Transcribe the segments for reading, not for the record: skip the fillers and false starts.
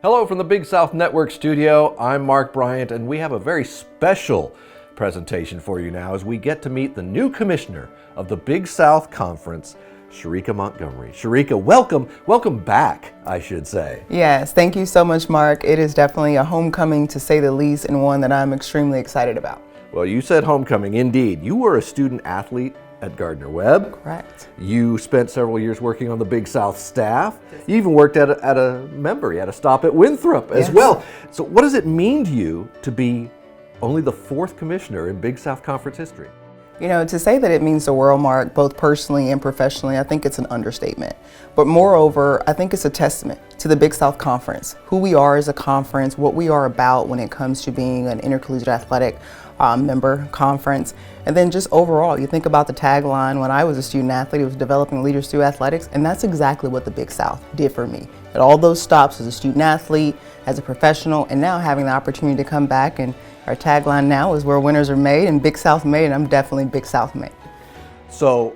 Hello from the Big South Network studio. I'm Mark Bryant, and we have a very special presentation for you now as we get to meet the new commissioner of the Big South Conference, Sherika Montgomery. Sherika, welcome back, I should say. Yes, thank you so much, Mark. It is definitely a homecoming, to say the least, and one that I'm extremely excited about. Well, you said homecoming, indeed. You were a student athlete at Gardner-Webb. Correct. You spent several years working on the Big South staff. You even worked at a member. You had a stop at Winthrop as well. So what does it mean to you to be only the fourth commissioner in Big South Conference history? You know, to say that it means the world, Mark, both personally and professionally, I think it's an understatement. But moreover, I think it's a testament to the Big South Conference, who we are as a conference, what we are about when it comes to being an intercollegiate athletic member conference. And then just overall, you think about the tagline when I was a student athlete, it was developing leaders through athletics, and that's exactly what the Big South did for me. At all those stops as a student athlete, as a professional, and now having the opportunity to come back, and our tagline now is where winners are made and Big South made, and I'm definitely Big South made. So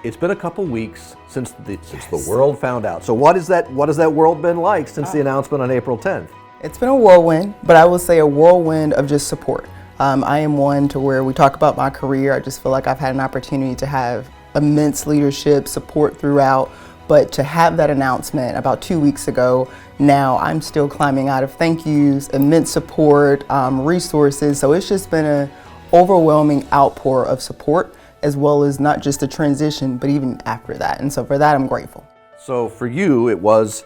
it's been a couple weeks since the world found out. So what has that world been like since the announcement on April 10th? It's been a whirlwind, but I will say a whirlwind of just support. I am one to where we talk about my career. I just feel like I've had an opportunity to have immense leadership support throughout, but to have that announcement about 2 weeks ago, now I'm still climbing out of thank yous, immense support, resources. So it's just been an overwhelming outpour of support, as well as not just the transition, but even after that. And so for that, I'm grateful. So for you, it was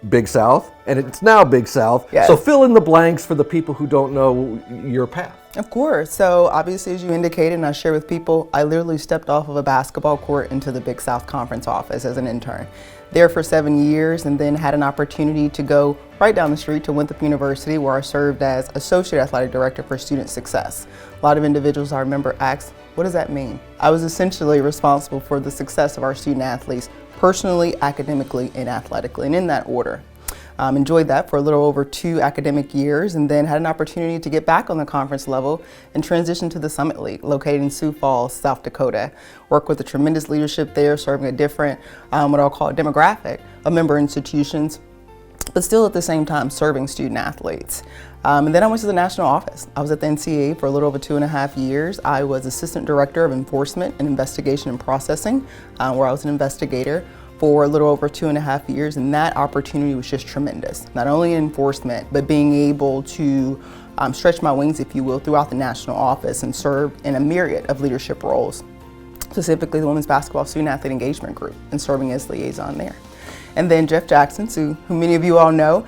Big South, and it's now Big South. Yes. So fill in the blanks for the people who don't know your path. Of course. So obviously, as you indicated, and I share with people, I literally stepped off of a basketball court into the Big South Conference office as an intern. There for 7 years, and then had an opportunity to go right down the street to Winthrop University, where I served as Associate Athletic Director for Student Success. A lot of individuals I remember asked, what does that mean? I was essentially responsible for the success of our student athletes, personally, academically, and athletically, and in that order. Enjoyed that for a little over 2 academic years, and then had an opportunity to get back on the conference level and transition to the Summit League, located in Sioux Falls, South Dakota. Worked with a tremendous leadership there, serving a different, what I'll call a demographic of member institutions, but still at the same time serving student athletes. And then I went to the national office. I was at the NCAA for a little over 2.5 years. I was Assistant Director of Enforcement and Investigation and Processing, where I was an investigator for a little over 2.5 years, and that opportunity was just tremendous. Not only in enforcement, but being able to stretch my wings, if you will, throughout the national office and serve in a myriad of leadership roles, specifically the Women's Basketball Student Athlete Engagement Group, and serving as liaison there. And then Jeff Jackson, who many of you all know,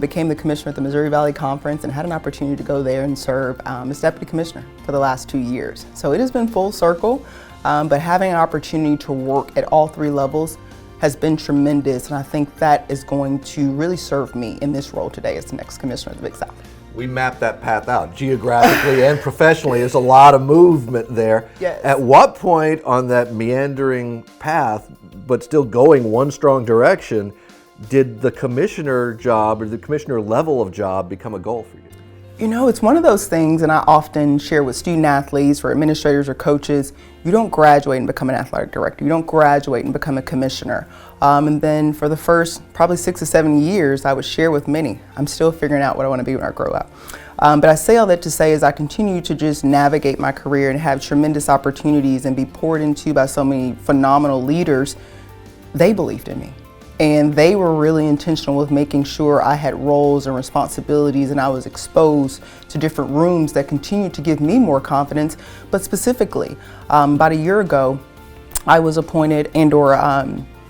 became the commissioner at the Missouri Valley Conference, and had an opportunity to go there and serve as deputy commissioner for the last 2 years. So it has been full circle, but having an opportunity to work at all 3 levels has been tremendous, and I think that is going to really serve me in this role today as the next commissioner of the Big South. We mapped that path out geographically and professionally. There's a lot of movement there. Yes. At what point on that meandering path, but still going one strong direction, did the commissioner job or the commissioner level of job become a goal for you? You know, it's one of those things, and I often share with student athletes or administrators or coaches, you don't graduate and become an athletic director. You don't graduate and become a commissioner. And then for the first probably 6 or 7 years, I would share with many, I'm still figuring out what I want to be when I grow up. But I say all that to say, as I continue to just navigate my career and have tremendous opportunities and be poured into by so many phenomenal leaders, they believed in me. And they were really intentional with making sure I had roles and responsibilities, and I was exposed to different rooms that continued to give me more confidence. But specifically, about a year ago, I was appointed and/or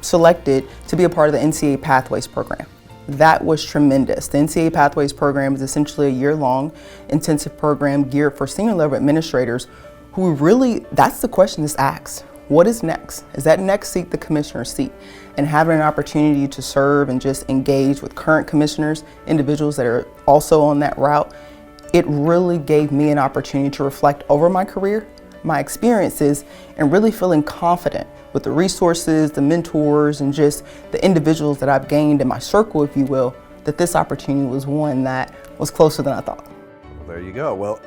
selected to be a part of the NCAA Pathways program. That was tremendous. The NCAA Pathways program is essentially a year-long intensive program geared for senior level administrators who really, that's the question that's asked. What is next? Is that next seat the commissioner's seat? And having an opportunity to serve and just engage with current commissioners, individuals that are also on that route, it really gave me an opportunity to reflect over my career, my experiences, and really feeling confident with the resources, the mentors, and just the individuals that I've gained in my circle, if you will, that this opportunity was one that was closer than I thought. Well, there you go. Well,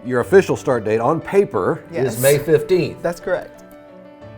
your official start date on paper is May 15th. That's correct.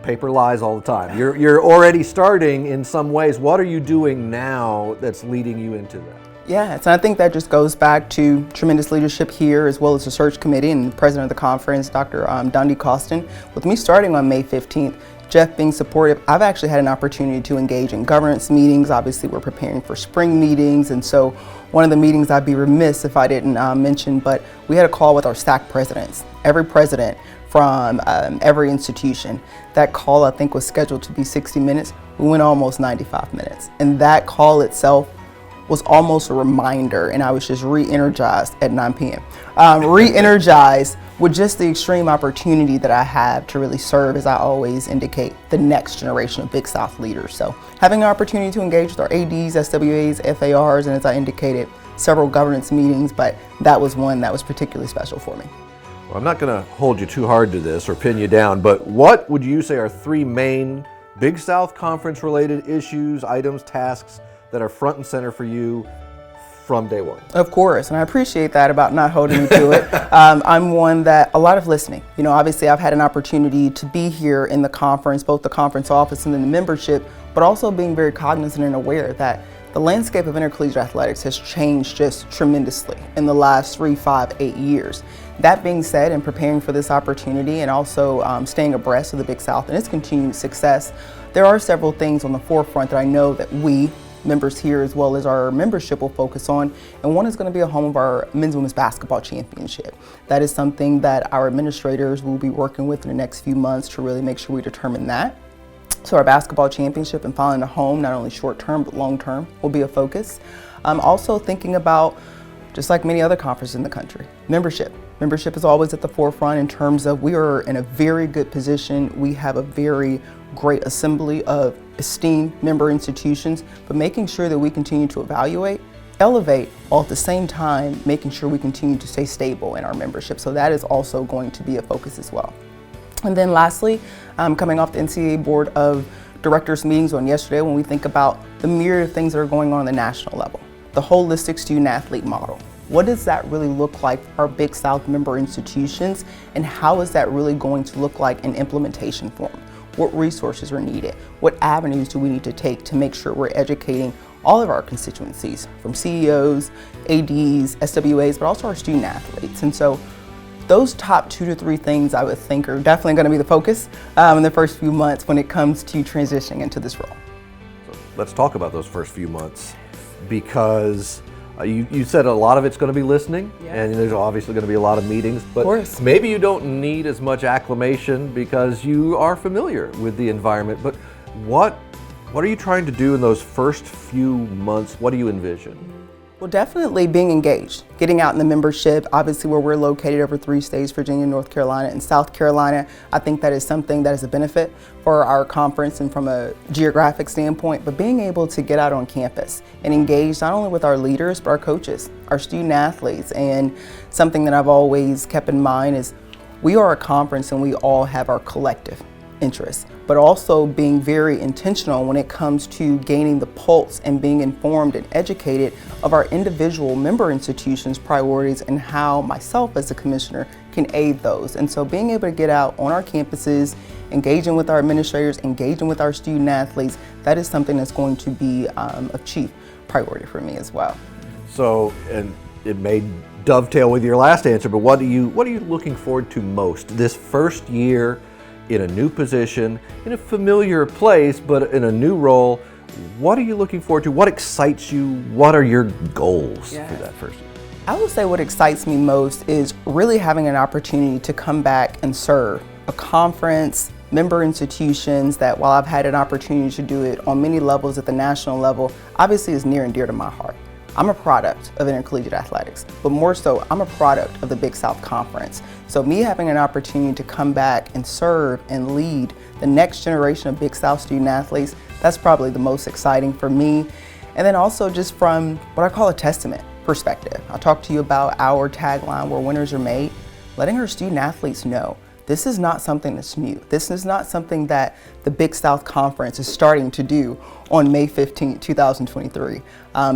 paper lies all the time. You're already starting in some ways. What are you doing now that's leading you into that? Yes, and I think that just goes back to tremendous leadership here, as well as the search committee and the president of the conference, Dr. Dundee Costin. With me starting on May 15th, Jeff being supportive, I've actually had an opportunity to engage in governance meetings. Obviously, we're preparing for spring meetings, and so one of the meetings I'd be remiss if I didn't mention, but we had a call with our SAC presidents, every president from every institution. That call, I think, was scheduled to be 60 minutes. We went almost 95 minutes, and that call itself was almost a reminder, and I was just re-energized at 9 p.m. Re-energized with just the extreme opportunity that I have to really serve, as I always indicate, the next generation of Big South leaders. So having an opportunity to engage with our ADs, SWAs, FARs, and as I indicated, several governance meetings, but that was one that was particularly special for me. Well, I'm not going to hold you too hard to this or pin you down, but what would you say are three main Big South Conference related issues, items, tasks that are front and center for you from day one? Of course, and I appreciate that about not holding me to it. I'm one that a lot of listening. You know, obviously I've had an opportunity to be here in the conference, both the conference office and then the membership, but also being very cognizant and aware that the landscape of intercollegiate athletics has changed just tremendously in the last 3, 5, 8 years. That being said, in preparing for this opportunity and also staying abreast of the Big South and its continued success, there are several things on the forefront that I know that we, members here as well as our membership, will focus on, and one is going to be a home of our men's and women's basketball championship. That is something that our administrators will be working with in the next few months to really make sure we determine that. So our basketball championship and finding a home, not only short term but long term, will be a focus. I'm also thinking about, just like many other conferences in the country, membership. Membership is always at the forefront in terms of we are in a very good position. We have a very great assembly of esteemed member institutions, but making sure that we continue to evaluate, elevate, while at the same time making sure we continue to stay stable in our membership. So that is also going to be a focus as well. And then lastly, coming off the NCAA Board of Directors meetings on yesterday, when we think about the myriad of things that are going on the national level, the holistic student athlete model. What does that really look like for our Big South member institutions, and how is that really going to look like in implementation form? What resources are needed? What avenues do we need to take to make sure we're educating all of our constituencies, from CEOs, ADs, SWAs, but also our student athletes? And so those top 2 to 3 things I would think are definitely going to be the focus in the first few months when it comes to transitioning into this role. So let's talk about those first few months, because you said a lot of it's going to be listening, and there's obviously going to be a lot of meetings, but maybe you don't need as much acclimation because you are familiar with the environment. But what are you trying to do in those first few months? What do you envision? Well, definitely being engaged, getting out in the membership. Obviously, where we're located over 3 states, Virginia, North Carolina, and South Carolina, I think that is something that is a benefit for our conference and from a geographic standpoint, but being able to get out on campus and engage not only with our leaders, but our coaches, our student athletes. And something that I've always kept in mind is we are a conference and we all have our collective interests, but also being very intentional when it comes to gaining the pulse and being informed and educated of our individual member institutions' priorities and how myself as a commissioner can aid those. And so being able to get out on our campuses, engaging with our administrators, engaging with our student athletes, that is something that's going to be of chief priority for me as well. So, and it may dovetail with your last answer, but what are you looking forward to most this first year in a new position, in a familiar place, but in a new role? What are you looking forward to? What excites you? What are your goals for that first year? I would say what excites me most is really having an opportunity to come back and serve a conference, member institutions that, while I've had an opportunity to do it on many levels at the national level, obviously is near and dear to my heart. I'm a product of intercollegiate athletics, but more so, I'm a product of the Big South Conference. So me having an opportunity to come back and serve and lead the next generation of Big South student athletes, that's probably the most exciting for me. And then also just from what I call a testament perspective. I talked to you about our tagline, where winners are made, letting our student athletes know this is not something that's new. This is not something that the Big South Conference is starting to do on May 15, 2023.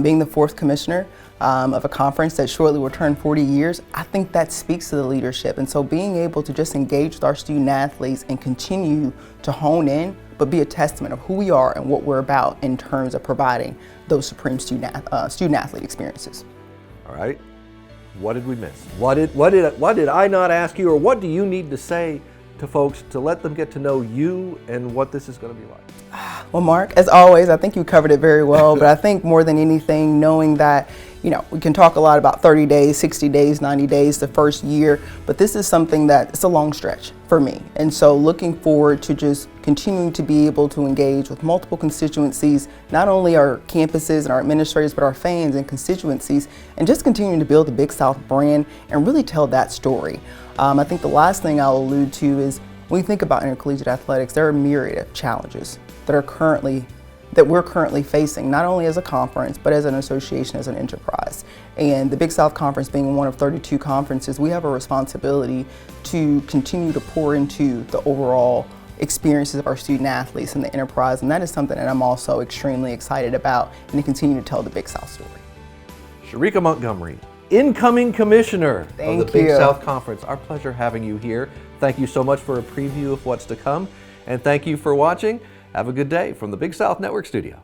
Being the fourth commissioner of a conference that shortly will turn 40 years, I think that speaks to the leadership. And so being able to just engage with our student athletes and continue to hone in, but be a testament of who we are and what we're about in terms of providing those supreme student athlete experiences. All right. What did we miss? What did I not ask you, or what do you need to say to folks to let them get to know you and what this is going to be like? Well, Mark, as always, I think you covered it very well, but I think more than anything, knowing that, we can talk a lot about 30 days, 60 days, 90 days, the first year, but this is something that it's a long stretch for me. And so looking forward to just continuing to be able to engage with multiple constituencies, not only our campuses and our administrators, but our fans and constituencies, and just continuing to build the Big South brand and really tell that story. I think the last thing I'll allude to is when we think about intercollegiate athletics, there are a myriad of challenges that we're currently facing, not only as a conference, but as an association, as an enterprise. And the Big South Conference being one of 32 conferences, we have a responsibility to continue to pour into the overall experiences of our student athletes and the enterprise. And that is something that I'm also extremely excited about, and to continue to tell the Big South story. Sherika Montgomery, incoming commissioner of the Big you. South Conference. Our pleasure having you here. Thank you so much for a preview of what's to come. And thank you for watching. Have a good day from the Big South Network Studio.